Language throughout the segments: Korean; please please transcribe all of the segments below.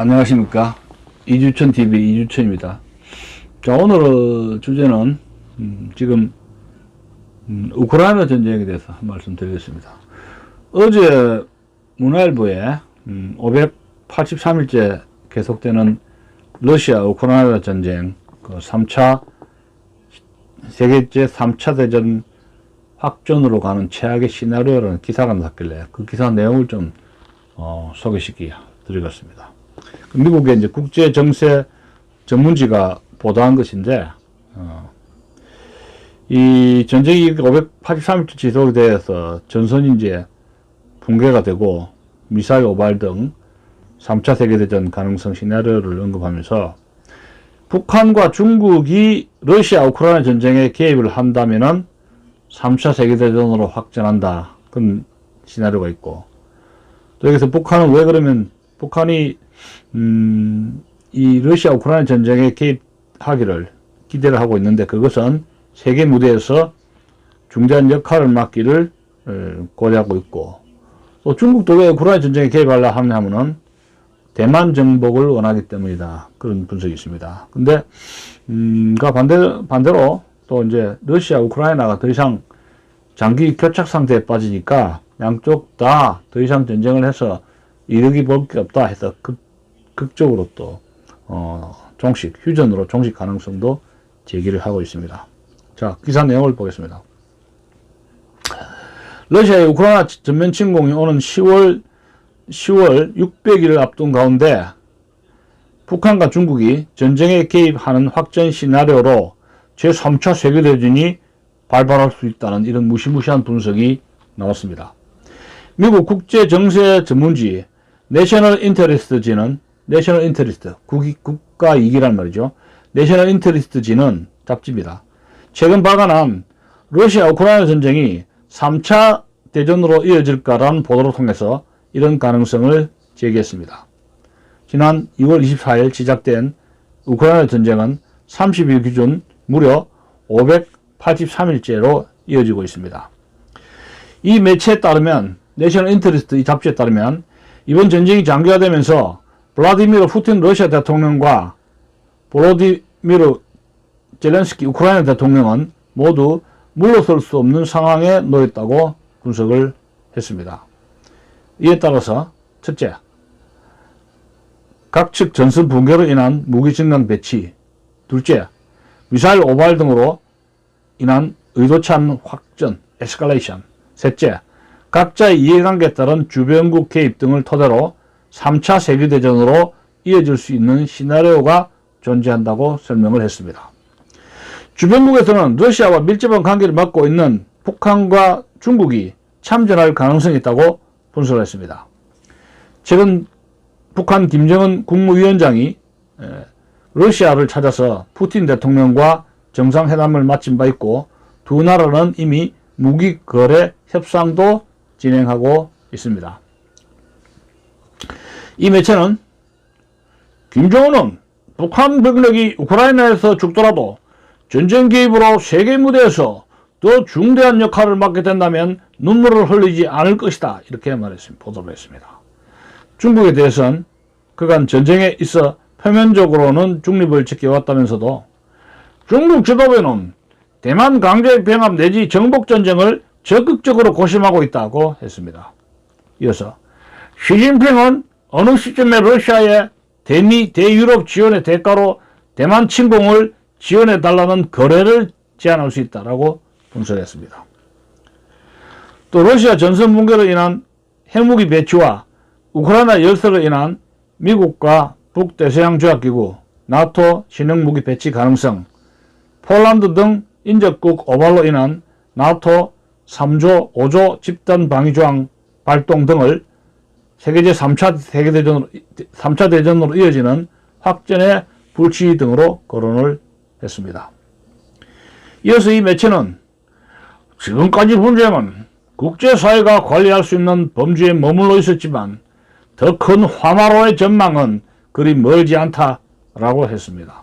안녕하십니까. 이주천TV 이주천입니다. 자, 오늘 주제는 지금 우크라이나 전쟁에 대해서 말씀드리겠습니다. 어제 문화일보에 583일째 계속되는 러시아 우크라이나 전쟁 그 3차 세계제 3차 대전 확전으로 가는 최악의 시나리오라는 기사가 났길래 그 기사 내용을 좀 소개시켜 드리겠습니다. 미국의 이제 국제 정세 전문지가 보도한 것인데, 이 전쟁이 583일째 지속에 대해서 전선이 이제 붕괴가 되고 미사일 오발 등 3차 세계대전 가능성 시나리오를 언급하면서 북한과 중국이 러시아 우크라이나 전쟁에 개입을 한다면은 3차 세계대전으로 확전한다. 그런 시나리오가 있고, 또 여기서 북한은 왜 그러면 북한이 이 러시아 우크라이나 전쟁에 개입하기를 기대를 하고 있는데, 그것은 세계 무대에서 중재한 역할을 맡기를 고려하고 있고, 또 중국도 왜 우크라이나 전쟁에 개입하려 하냐면은 대만 정복을 원하기 때문이다. 그런 분석이 있습니다. 근데 반대로 또 이제 러시아 우크라이나가 더 이상 장기 교착 상태에 빠지니까 양쪽 다 더 이상 전쟁을 해서 이득이 볼 게 없다 해서 극적으로 또 휴전으로 종식 가능성도 제기를 하고 있습니다. 자, 기사 내용을 보겠습니다. 러시아의 우크라이나 전면 침공이 오는 10월 600일을 앞둔 가운데 북한과 중국이 전쟁에 개입하는 확전 시나리오로 제3차 세계대전이 발발할 수 있다는 이런 무시무시한 분석이 나왔습니다. 미국 국제정세 전문지 내셔널 인터리스트지는 국가 이익이란 말이죠. 내셔널 인터리스트지는 잡지입니다. 최근 발간한 러시아 우크라이나 전쟁이 3차 대전으로 이어질까라는 보도를 통해서 이런 가능성을 제기했습니다. 지난 2월 24일 시작된 우크라이나 전쟁은 30일 기준 무려 583일째로 이어지고 있습니다. 이 매체에 따르면, 내셔널 인터리스트 이 잡지에 따르면 이번 전쟁이 장기화되면서 블라디미르 푸틴 러시아 대통령과 볼로디미르 젤렌스키 우크라이나 대통령은 모두 물러설 수 없는 상황에 놓였다고 분석을 했습니다. 이에 따라서 첫째, 각측 전선 붕괴로 인한 무기 증강 배치, 둘째, 미사일 오발 등으로 인한 의도치 않은 확전, 에스컬레이션, 셋째, 각자의 이해관계에 따른 주변국 개입 등을 토대로 3차 세계대전으로 이어질 수 있는 시나리오가 존재한다고 설명을 했습니다. 주변국에서는 러시아와 밀접한 관계를 맡고 있는 북한과 중국이 참전할 가능성이 있다고 분석을 했습니다. 최근 북한 김정은 국무위원장이 러시아를 찾아서 푸틴 대통령과 정상회담을 마친 바 있고, 두 나라는 이미 무기 거래 협상도 진행하고 있습니다. 이 매체는 김정은은 북한 병력이 우크라이나에서 죽더라도 전쟁 개입으로 세계 무대에서 더 중대한 역할을 맡게 된다면 눈물을 흘리지 않을 것이다, 이렇게 말했습니다. 보도를 했습니다. 중국에 대해서는 그간 전쟁에 있어 표면적으로는 중립을 지켜왔다면서도 중국 지도부는 대만 강제 병합 내지 정복전쟁을 적극적으로 고심하고 있다고 했습니다. 이어서 시진핑은 어느 시점에 러시아의 대유럽 지원의 대가로 대만 침공을 지원해달라는 거래를 제안할 수 있다고 분석했습니다. 또 러시아 전선 붕괴로 인한 핵무기 배치와 우크라이나 열세로 인한 미국과 북대서양조약기구, 나토 신형무기 배치 가능성, 폴란드 등 인접국 오발로 인한 나토 3조, 5조 집단 방위조항 발동 등을 세계제 3차 대전으로 이어지는 확전의 불치 등으로 거론을 했습니다. 이어서 이 매체는 지금까지 분쟁은 국제사회가 관리할 수 있는 범주에 머물러 있었지만 더 큰 화마로의 전망은 그리 멀지 않다라고 했습니다.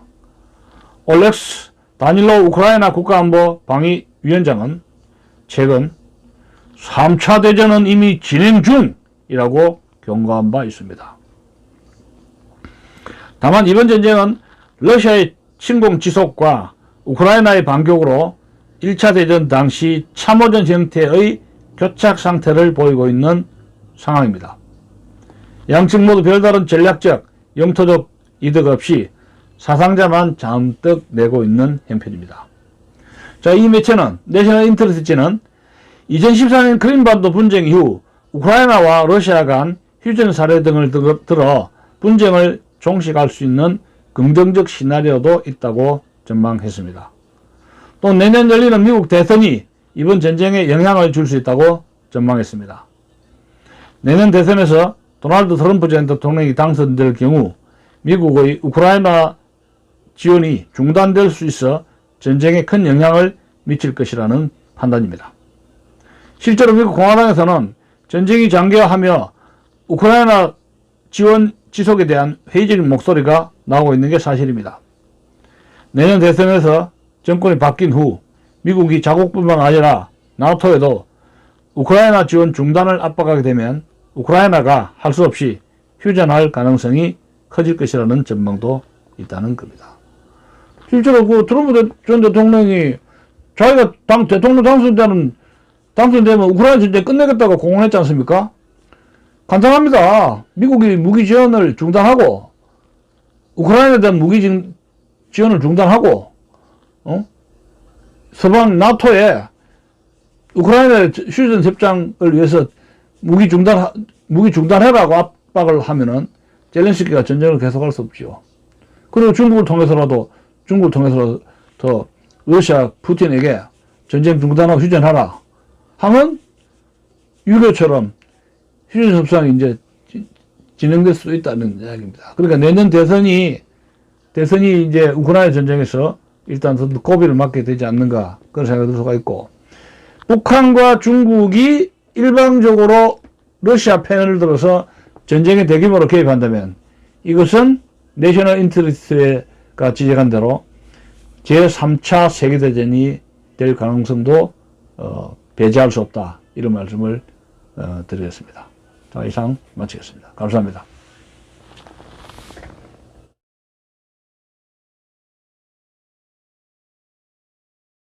올렉스 다닐로 우크라이나 국가안보 방위위원장은 최근 3차 대전은 이미 진행 중이라고 경고한 바 있습니다. 다만 이번 전쟁은 러시아의 침공 지속과 우크라이나의 반격으로 1차 대전 당시 참호전 형태의 교착 상태를 보이고 있는 상황입니다. 양측 모두 별다른 전략적, 영토적 이득 없이 사상자만 잔뜩 내고 있는 형편입니다. 자, 이 매체는 내셔널 인터레스트는 2014년 크림반도 분쟁 이후 우크라이나와 러시아 간 휴전 사례 등을 들어 분쟁을 종식할 수 있는 긍정적 시나리오도 있다고 전망했습니다. 또 내년 열리는 미국 대선이 이번 전쟁에 영향을 줄 수 있다고 전망했습니다. 내년 대선에서 도널드 트럼프 전 대통령이 당선될 경우 미국의 우크라이나 지원이 중단될 수 있어 전쟁에 큰 영향을 미칠 것이라는 판단입니다. 실제로 미국 공화당에서는 전쟁이 장기화하며 우크라이나 지원 지속에 대한 회의적인 목소리가 나오고 있는 게 사실입니다. 내년 대선에서 정권이 바뀐 후 미국이 자국뿐만 아니라 나토에도 우크라이나 지원 중단을 압박하게 되면 우크라이나가 할 수 없이 휴전할 가능성이 커질 것이라는 전망도 있다는 겁니다. 실제로 그 트럼프 전 대통령이 자기가 대통령 당선되면 우크라이나 전쟁 끝내겠다고 공언했지 않습니까? 간단합니다. 미국이 무기 지원을 중단하고 우크라이나에 대한 무기 지원을 중단하고 서방 나토에 우크라이나 휴전 협상을 위해서 무기 중단해라고 압박을 하면은 젤렌스키가 전쟁을 계속할 수 없죠. 그리고 중국을 통해서라도 더 러시아 푸틴에게 전쟁 중단하고 휴전하라 하면 6.25처럼 휴전 협상이 이제 진행될 수 있다는 이야기입니다. 그러니까 내년 대선이 이제 우크라이나 전쟁에서 일단 고비를 맞게 되지 않는가 그런 생각이 들 수가 있고, 북한과 중국이 일방적으로 러시아 편을 들어서 전쟁에 대규모로 개입한다면 이것은 내셔널 인터레스트가 지적한 대로 제3차 세계대전이 될 가능성도 배제할 수 없다, 이런 말씀을 드리겠습니다. 자, 이상 마치겠습니다. 감사합니다.